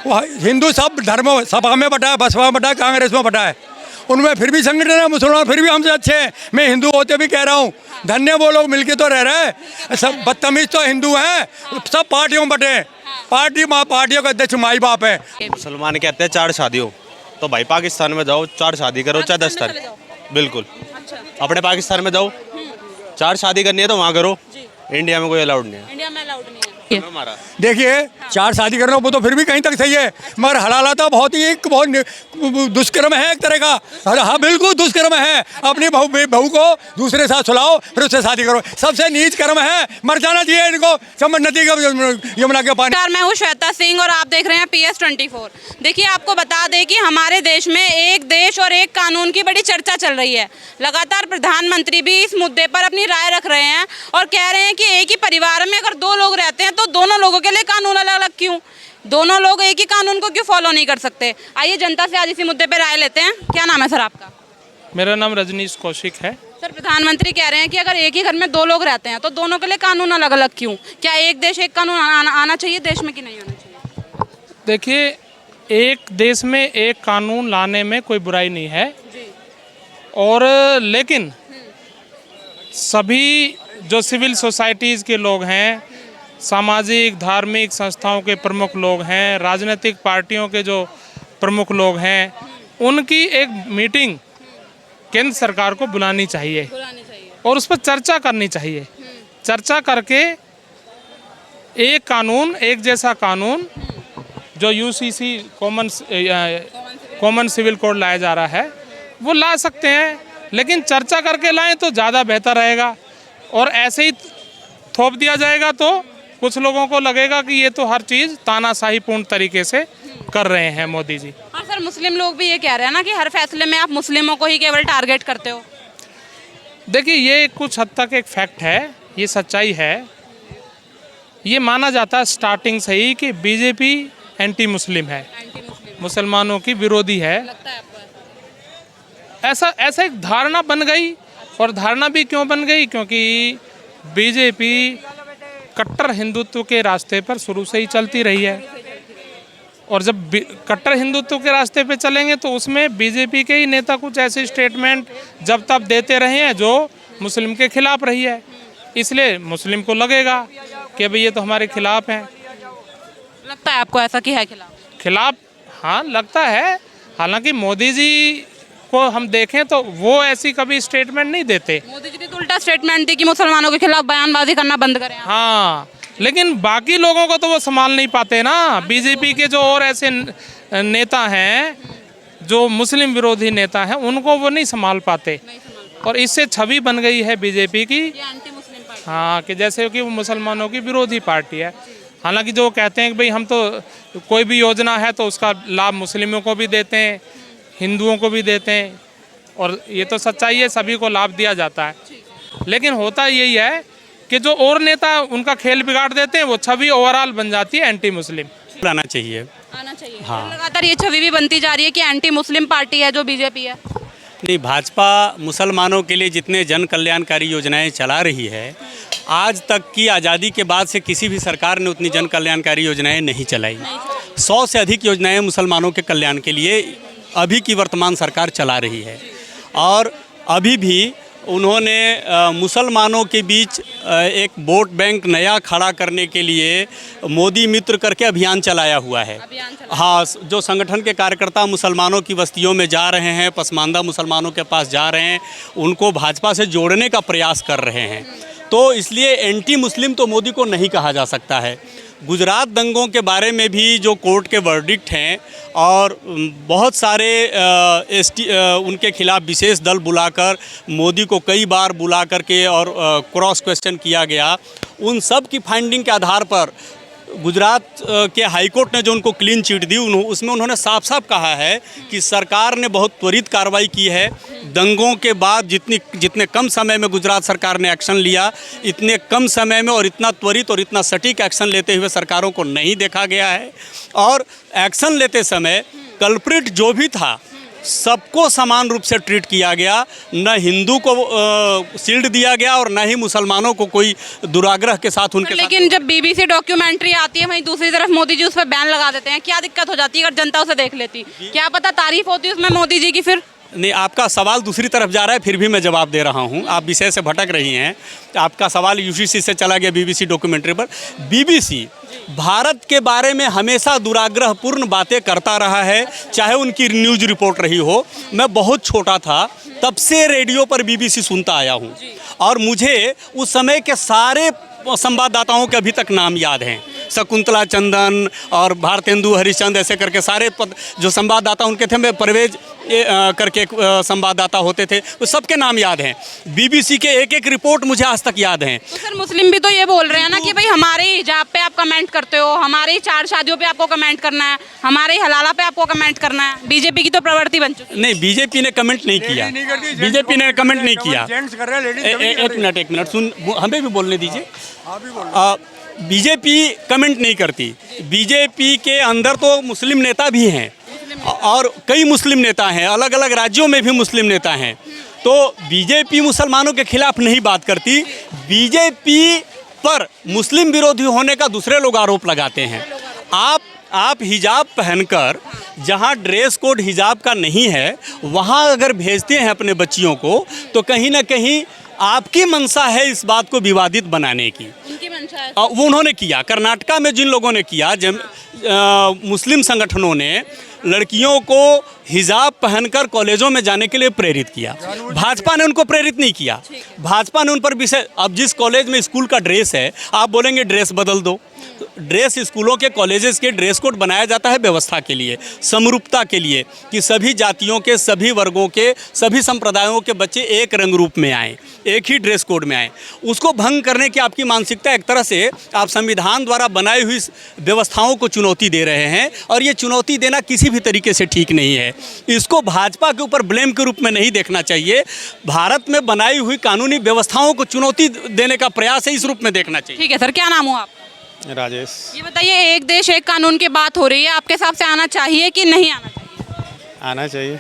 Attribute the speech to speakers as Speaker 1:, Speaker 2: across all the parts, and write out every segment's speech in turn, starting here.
Speaker 1: वो हिंदू सब धर्म सपा में बटा है, बसपा में बटा है, कांग्रेस में बटा है, उनमें फिर भी संगठन है, मुसलमान फिर भी हमसे अच्छे हैं। मैं हिंदू होते भी कह रहा हूँ, धन्य वो लोग मिलके तो रह रहे हैं। सब बदतमीज तो हिंदू हैं, सब पार्टियों में बटे हैं। पार्टियों का अध्यक्ष माई बाप है।
Speaker 2: मुसलमान कहते हैं 4 शादी हो, तो भाई पाकिस्तान में जाओ 4 शादी करो, चाहे 10 तारीख, बिल्कुल। अपने पाकिस्तान में जाओ 4 शादी करनी है तो वहाँ करो, इंडिया में कोई अलाउड नहीं है।
Speaker 3: इंडिया में अलाउड नहीं है।
Speaker 1: देखिए 4 शादी करना वो तो फिर भी कहीं तक सही है, मगर हलाला तो बहुत दुष्कर्म है एक तरह का। हाँ बिल्कुल दुष्कर्म है। अपनी बहू को दूसरे साथ सुलाओ फिर उससे शादी करो, सबसे नीच कर्म है, मर जाना चाहिए इनको, सब नदी का यमुना के पानी।
Speaker 3: मैं हूँ श्वेता सिंह और आप देख रहे हैं PS24। देखिए आपको बता दें कि हमारे देश में एक देश और एक कानून की बड़ी चर्चा चल रही है। लगातार प्रधानमंत्री भी इस मुद्दे पर अपनी राय रख रहे हैं और कह रहे हैं कि एक ही परिवार में अगर 2 लोग रहते हैं तो दोनों लोगों के लिए कानून अलग अलग क्यों, दोनों लोग एक ही कानून को क्यों फॉलो नहीं कर सकते। आइए जनता से आज इसी मुद्दे पर राय लेते हैं। क्या नाम है सर आपका?
Speaker 4: मेरा नाम रजनीश कौशिक है।
Speaker 3: सर प्रधानमंत्री कह रहे हैं कि अगर एक ही घर में 2 लोग रहते हैं तो दोनों के लिए कानून अलग अलग क्यों, क्या एक देश एक कानून आना चाहिए देश में कि नहीं आना चाहिए?
Speaker 4: देखिए एक देश में एक कानून लाने में कोई बुराई नहीं है और लेकिन सभी जो सिविल सोसाइटीज़ के लोग हैं, सामाजिक धार्मिक संस्थाओं के प्रमुख लोग हैं, राजनीतिक पार्टियों के जो प्रमुख लोग हैं, उनकी एक मीटिंग केंद्र सरकार को बुलानी चाहिए और उस पर चर्चा करनी चाहिए। चर्चा करके एक कानून, एक जैसा कानून जो UCC कॉमन सिविल कोड लाया जा रहा है वो ला सकते हैं, लेकिन चर्चा करके लाएं तो ज़्यादा बेहतर रहेगा। और ऐसे ही थोप दिया जाएगा तो कुछ लोगों को लगेगा कि ये तो हर चीज़ तानाशाहीपूर्ण तरीके से कर रहे हैं मोदी जी।
Speaker 3: हाँ सर, मुस्लिम लोग भी ये कह रहे हैं ना कि हर फैसले में आप मुस्लिमों को ही केवल टारगेट करते हो।
Speaker 4: देखिए ये कुछ हद तक एक फैक्ट है, ये सच्चाई है। ये माना जाता है स्टार्टिंग से ही कि बीजेपी एंटी मुस्लिम है, मुसलमानों की विरोधी है। ऐसा एक धारणा बन गई। और धारणा भी क्यों बन गई? क्योंकि बीजेपी कट्टर हिंदुत्व के रास्ते पर शुरू से ही चलती रही है और जब कट्टर हिंदुत्व के रास्ते पे चलेंगे तो उसमें बीजेपी के ही नेता कुछ ऐसे स्टेटमेंट जब तब देते रहे हैं जो मुस्लिम के खिलाफ रही है, इसलिए मुस्लिम को लगेगा कि भाई ये तो हमारे खिलाफ हैं।
Speaker 3: लगता है आपको ऐसा कि है खिलाफ?
Speaker 4: हाँ लगता है। हालांकि मोदी जी को हम देखें तो वो ऐसी कभी स्टेटमेंट नहीं देते।
Speaker 3: मोदी जी ने तो उल्टा स्टेटमेंट दी कि मुसलमानों के खिलाफ बयानबाजी करना बंद करें।
Speaker 4: हाँ, लेकिन बाकी लोगों को तो वो संभाल नहीं पाते ना। बीजेपी के जो और ऐसे नेता हैं जो मुस्लिम विरोधी नेता हैं उनको वो नहीं संभाल पाते और इससे छवि बन गई है बीजेपी की। हाँ, कि जैसे कि वो मुसलमानों की विरोधी पार्टी है। हालांकि जो कहते हैं कि भाई हम तो कोई भी योजना है तो उसका लाभ मुस्लिमों को भी देते हैं, हिंदुओं को भी देते हैं और ये तो सच्चाई है, सभी को लाभ दिया जाता है। लेकिन होता यही है कि जो और नेता उनका खेल बिगाड़ देते हैं, वो छवि ओवरऑल बन जाती है एंटी मुस्लिम।
Speaker 2: आना चाहिए।
Speaker 3: हाँ। लगातार ये छवि भी बनती जा रही है कि एंटी मुस्लिम पार्टी है जो बीजेपी है।
Speaker 2: नहीं, भाजपा मुसलमानों के लिए जितने जन कल्याणकारी योजनाएं चला रही है, आज तक की आज़ादी के बाद से किसी भी सरकार ने उतनी जन कल्याणकारी योजनाएं नहीं चलाई। 100 से अधिक योजनाएं मुसलमानों के कल्याण के लिए अभी की वर्तमान सरकार चला रही है और अभी भी उन्होंने मुसलमानों के बीच एक वोट बैंक नया खड़ा करने के लिए मोदी मित्र करके अभियान चलाया हुआ है। हाँ, जो संगठन के कार्यकर्ता मुसलमानों की बस्तियों में जा रहे हैं, पसमानदा मुसलमानों के पास जा रहे हैं, उनको भाजपा से जोड़ने का प्रयास कर रहे हैं। तो इसलिए एंटी मुस्लिम तो मोदी को नहीं कहा जा सकता है। गुजरात दंगों के बारे में भी जो कोर्ट के वर्डिक्ट हैं और बहुत सारे उनके खिलाफ विशेष दल बुलाकर मोदी को कई बार बुला करके और क्रॉस क्वेश्चन किया गया, उन सब की फाइंडिंग के आधार पर गुजरात के हाईकोर्ट ने जो उनको क्लीन चिट दी, उसमें उन्होंने साफ साफ कहा है कि सरकार ने बहुत त्वरित कार्रवाई की है। दंगों के बाद जितने कम समय में गुजरात सरकार ने एक्शन लिया, इतने कम समय में और इतना त्वरित और इतना सटीक एक्शन लेते हुए सरकारों को नहीं देखा गया है। और एक्शन लेते समय कल्प्रिट जो भी था सबको समान रूप से ट्रीट किया गया, न हिंदू को शील्ड दिया गया और न ही मुसलमानों को कोई दुराग्रह के साथ उनके साथ।
Speaker 3: लेकिन जब बीबीसी डॉक्यूमेंट्री आती है वहीं दूसरी तरफ मोदी जी उस पर बैन लगा देते हैं, क्या दिक्कत हो जाती है अगर जनता उसे देख लेती? क्या पता तारीफ होती है उसमें मोदी जी की फिर?
Speaker 2: नहीं, आपका सवाल दूसरी तरफ जा रहा है, फिर भी मैं जवाब दे रहा हूं। आप विषय से भटक रही हैं। आपका सवाल यूसीसी से चला गया बीबीसी डॉक्यूमेंट्री पर। बीबीसी भारत के बारे में हमेशा दुराग्रहपूर्ण बातें करता रहा है, चाहे उनकी न्यूज़ रिपोर्ट रही हो। मैं बहुत छोटा था तब से रेडियो पर बीबीसी सुनता आया हूं और मुझे उस समय के सारे संवाददाताओं के अभी तक नाम याद हैं। शकुंतला चंदन और भारतेंदु हरिश्चंद ऐसे करके सारे जो संवाददाता उनके थे, मैं परवेज करके एक संवाददाता होते थे, वो सबके नाम याद हैं। बीबीसी के एक एक रिपोर्ट मुझे आज तक याद हैं।
Speaker 3: तो सर मुस्लिम भी तो ये बोल रहे हैं ना कि भाई हमारे हिजाब पे आप कमेंट करते हो, हमारी 4 शादियों पे आपको कमेंट करना है, हमारे हलाला पे आपको कमेंट करना है। बीजेपी की तो प्रवृत्ति बन चुकी है।
Speaker 2: नहीं, बीजेपी ने कमेंट नहीं किया, बीजेपी ने कमेंट नहीं किया। एक मिनट सुन, हमें भी बोलने दीजिए। बीजेपी कमेंट नहीं करती। बीजेपी के अंदर तो मुस्लिम नेता भी हैं और कई मुस्लिम नेता हैं, अलग अलग राज्यों में भी मुस्लिम नेता हैं। तो बीजेपी मुसलमानों के खिलाफ नहीं बात करती। बीजेपी पर मुस्लिम विरोधी होने का दूसरे लोग आरोप लगाते हैं। आप हिजाब पहनकर, जहां ड्रेस कोड हिजाब का नहीं है, वहां अगर भेजते हैं अपने बच्चियों को, तो कहीं ना कहीं आपकी मंशा है इस बात को विवादित बनाने की।
Speaker 3: उनकी मंशा है।
Speaker 2: वो उन्होंने किया। कर्नाटका में जिन लोगों ने किया, मुस्लिम संगठनों ने लड़कियों को हिजाब पहनकर कॉलेजों में जाने के लिए प्रेरित किया। भाजपा ने उनको प्रेरित नहीं किया। भाजपा ने उन पर विषय, अब जिस कॉलेज में स्कूल का ड्रेस है, आप बोलेंगे ड्रेस बदल दो। ड्रेस स्कूलों के, कॉलेजेस के ड्रेस कोड बनाया जाता है व्यवस्था के लिए, समरूपता के लिए, कि सभी जातियों के, सभी वर्गों के, सभी संप्रदायों के बच्चे एक रंग रूप में आएँ, एक ही ड्रेस कोड में आएँ। उसको भंग करने की आपकी मानसिकता, एक तरह से आप संविधान द्वारा बनाई हुई व्यवस्थाओं को चुनौती दे रहे हैं और ये चुनौती देना किसी भी तरीके से ठीक नहीं है। इसको भाजपा के ऊपर ब्लेम के रूप में नहीं देखना चाहिए। भारत में बनाई हुई कानूनी व्यवस्थाओं को चुनौती देने का प्रयास है, इस रूप में देखना चाहिए।
Speaker 3: ठीक है सर, क्या नाम हो आप?
Speaker 5: राजेश।
Speaker 3: ये बताइए, एक देश एक कानून की बात हो रही है, आपके हिसाब से आना चाहिए कि नहीं आना चाहिए?
Speaker 5: आना चाहिए।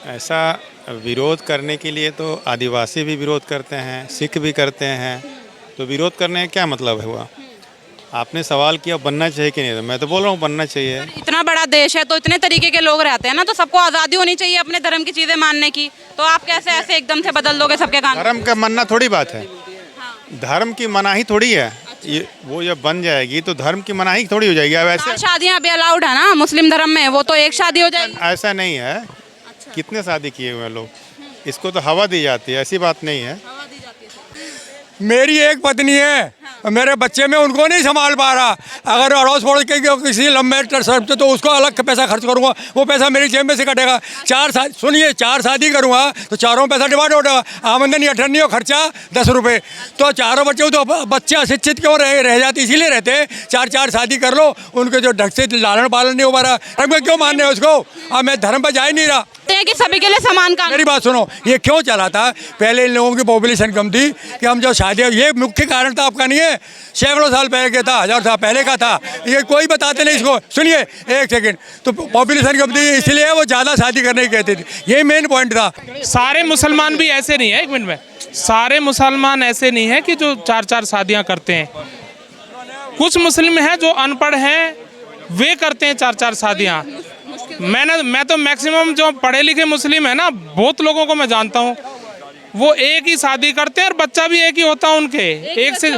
Speaker 5: ऐसा विरोध करने के लिए तो आदिवासी भी विरोध करते हैं, सिख भी करते हैं, तो विरोध करने का क्या मतलब हुआ? आपने सवाल किया बनना चाहिए कि नहीं, मैं तो बोल रहा हूँ बनना चाहिए।
Speaker 3: इतना बड़ा देश है तो इतने तरीके के लोग रहते हैं ना, तो सबको आज़ादी होनी चाहिए अपने धर्म की चीज़ें मानने की। तो आप कैसे ऐसे एकदम से बदल दोगे सबके कानून?
Speaker 5: धर्म का मानना थोड़ी बात है, धर्म की मनाही थोड़ी है। ये वो जब बन जाएगी तो धर्म की मनाही थोड़ी हो जाएगी। अब ऐसे
Speaker 3: शादियाँ अभी अलाउड है ना मुस्लिम धर्म में, वो तो एक शादी हो जाएगी।
Speaker 5: ऐसा नहीं है। कितने शादी किए हुए हैं लोग, इसको तो हवा दी जाती है, ऐसी बात नहीं है।
Speaker 1: मेरी एक पत्नी है, मेरे बच्चे में उनको नहीं संभाल पा रहा। अगर अड़ोस पड़ोस के किसी लंबे सर्फ से, तो उसको अलग पैसा खर्च करूंगा, वो पैसा मेरी जेब में से कटेगा। 4 शादी करूंगा तो चारों पैसा डिवाइड हो जाएगा। आमदनी 18 और खर्चा 10 रुपये, तो चारों बच्चे, तो बच्चे अशिक्षित क्यों रह जाते? इसीलिए रहते। 4 शादी कर लो, उनके जो ढंग से लालन पालन नहीं हो पा रहा, धर्म क्यों मानने हैं उसको? अब मैं धर्म पर जा ही नहीं रहा
Speaker 3: कि सभी के लिए समान कानून।
Speaker 1: मेरी बात सुनो, ये क्यों चला था? पहले इन लोगों की पॉपुलेशन कम थी कि हम जो शादी, ये मुख्य कारण था, आपका नहीं है, सैकड़ों साल पहले का था, 1000 साल पहले का था। ये कोई बताते नहीं इसको। सुनिए एक सेकंड, तो पॉपुलेशन कम थी इसलिए वो ज़्यादा शादी करने की कहते थे, ये मेन पॉइंट था।
Speaker 4: सारे मुसलमान भी ऐसे नहीं है, एक मिनट में, सारे मुसलमान ऐसे नहीं है कि जो 4 शादियां करते हैं। कुछ मुस्लिम हैं जो अनपढ़ हैं, वे करते हैं 4 शादियां। मैं तो मैक्सिमम जो पढ़े लिखे मुस्लिम है ना, बहुत लोगों को मैं जानता हूँ, वो एक ही शादी करते हैं और बच्चा भी एक ही होता है उनके। एक से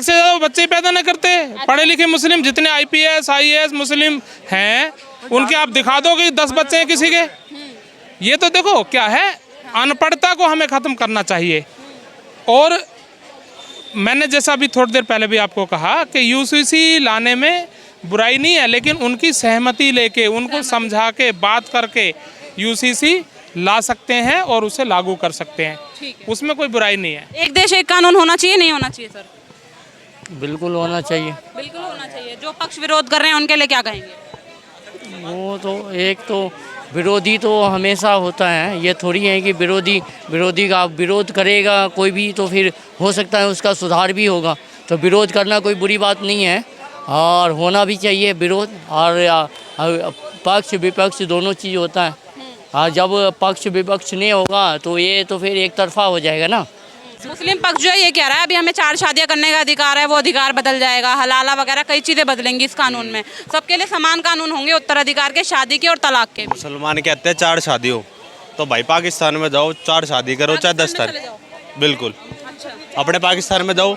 Speaker 4: ज़्यादा बच्चे पैदा नहीं करते। पढ़े लिखे मुस्लिम जितने IPS IAS मुस्लिम हैं, उनके आप दिखा दो कि 10 बच्चे हैं किसी के। ये तो देखो क्या है, अनपढ़ता को हमें ख़त्म करना चाहिए। और मैंने जैसा अभी थोड़ी देर पहले भी आपको कहा कि UCC लाने में बुराई नहीं है, लेकिन उनकी सहमति लेके, उनको समझा के, बात करके UCC ला सकते हैं और उसे लागू कर सकते हैं, उसमें कोई बुराई नहीं है।
Speaker 3: एक देश एक कानून होना चाहिए, नहीं होना चाहिए सर?
Speaker 6: बिल्कुल होना चाहिए।
Speaker 3: बिल्कुल होना चाहिए। जो पक्ष विरोध कर रहे हैं उनके लिए क्या कहेंगे?
Speaker 6: वो तो एक तो विरोधी तो हमेशा होता है, ये थोड़ी है कि विरोधी का विरोध करेगा कोई भी तो फिर हो सकता है उसका सुधार भी होगा। तो विरोध करना कोई बुरी बात नहीं है और होना भी चाहिए विरोध, और पक्ष विपक्ष दोनों चीज़ होता है। जब पक्ष विपक्ष नहीं होगा तो ये तो फिर एक तरफा हो जाएगा ना।
Speaker 3: मुस्लिम पक्ष जो है ये कह रहा है अभी हमें 4 शादियां करने का अधिकार है, वो अधिकार बदल जाएगा, हलाला वगैरह कई चीज़ें बदलेंगी इस कानून में, सबके लिए समान कानून होंगे उत्तराधिकार के, शादी के और तलाक के।
Speaker 7: मुसलमान कहते हैं 4 शादी हो, तो भाई पाकिस्तान में जाओ 4 शादी करो चाहे 10
Speaker 3: पाकिस्तान में
Speaker 7: तारीख,
Speaker 3: चले
Speaker 7: बिल्कुल
Speaker 3: अच्छा
Speaker 7: अपने पाकिस्तान में जाओ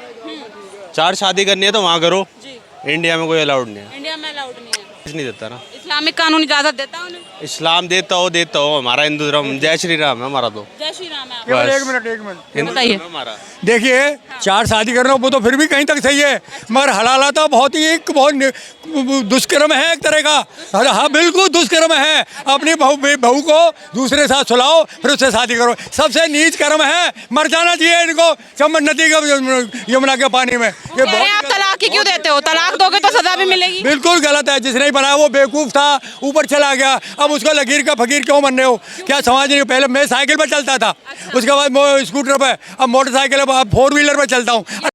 Speaker 7: 4 शादी करनी है तो वहाँ करो,
Speaker 3: जी,
Speaker 7: इंडिया में कोई अलाउड नहीं है,
Speaker 3: इंडिया में अलाउड नहीं है।
Speaker 7: कुछ नहीं देता ना।
Speaker 3: इस्लामिक कानून इजाज़त देता है उन्हें?
Speaker 7: इस्लाम देता हो हमारा हिंदू धर्म जय श्री राम है हमारा, तो
Speaker 3: जय श्री राम है आप।
Speaker 1: केवल
Speaker 7: बस।
Speaker 1: एक मिनट
Speaker 7: हिंदू
Speaker 3: बताइए।
Speaker 7: धर्म है हमारा।
Speaker 1: देखिए 4 शादी करना वो तो फिर भी कहीं तक सही है, मगर हलाला तो बहुत ही एक बहुत दुष्कर्म है एक तरह का। हाँ बिल्कुल दुष्कर्म है। अपनी बहू को दूसरे साथ सुलाओ फिर उससे शादी करो, सबसे नीच कर्म है, मर जाना चाहिए इनको चम्बल नदी के यमुना के पानी में। ये
Speaker 3: कह रहे हैं आप तलाक ही क्यों देते हो? तलाक दोगे तो सजा भी मिलेगी।
Speaker 1: बिल्कुल गलत है। जिसने बनाया वो बेवकूफ़ था, ऊपर चला गया, अब उसको लकीर का फकीर क्यों बन रहे हो? क्या समझ नहीं। पहले मैं साइकिल पर चलता था, उसके बाद स्कूटर पर, अब मोटरसाइकिल, अब 4 व्हीलर पर चलता हूँ।